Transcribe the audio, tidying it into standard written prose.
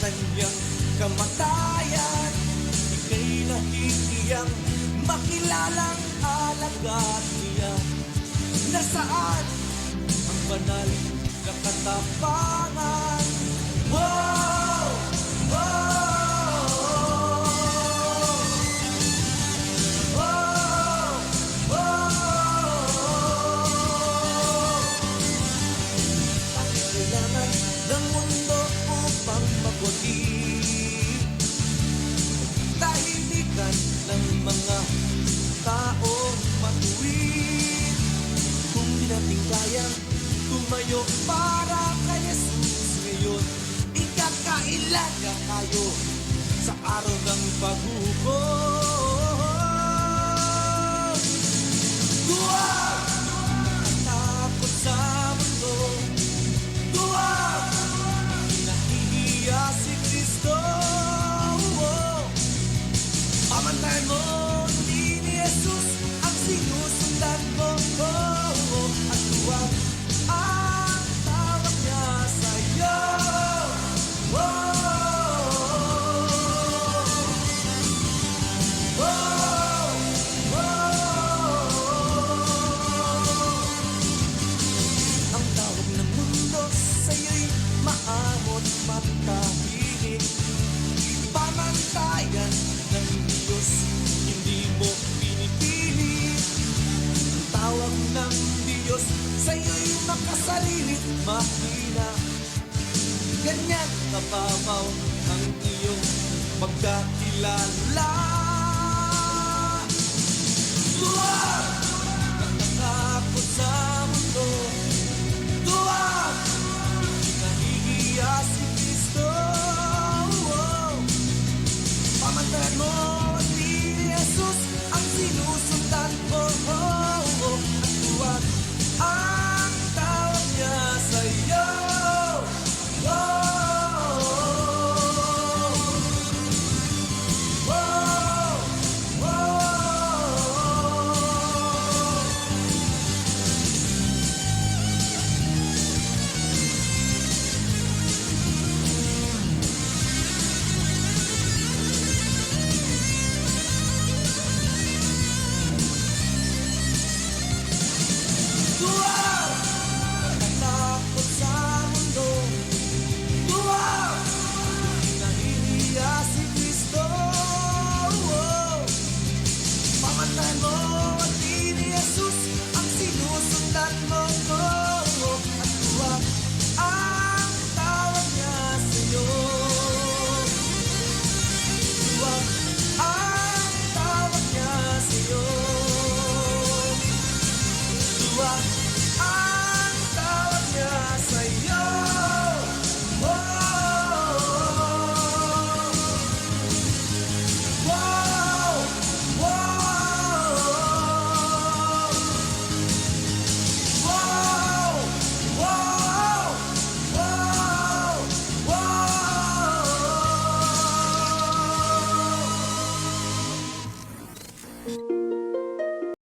kanyang kamatayan. Ika'y nahihiyang makilalang alagad niya. Nasaan ang banal na katapangan? Wow! Wow! Wow! Wow! Ang kailangan ng mundo upang mabuti, tahimikan ng mga taong matuwid. Kung di natin kayang tumayo para kay Jesus ngayon, ikakailaga kayo sa araw ng paghukom. Huwag takot sa mundo, huwag nahihiya si Kristo. Pamantayan mo, hindi ni Jesus ang sinusundan mo. At huwag ang tawag niya sa'yo. Ang tawag ng mundo sa'yo'y maamot matahimik. Pamantayan ng Diyos, hindi mo pinipili. Ang tawag ng Diyos sa'yo'y makasalilit, mahina. Ganyan kababaw ang iyong pagkakilala. Huwag natatakot sa mundo, huwag nahihiya si Kristo. Pamantayan mo, hindi ni Jesus ang sinusundan mo. At huwag ang tawag niya sa'yo. Huwag natatakot sa mundo, huwag nahihiya si Kristo. Pamantayan mo, hindi ni Jesus ang sinusundan mo. At huwag ang tawag niya sa'yo. Huwag ang tawag niya sa'yo. Huwag ang tawag niya sa'yo. Wow! Wow! Wow! Wow! Wow! Wow! Wow!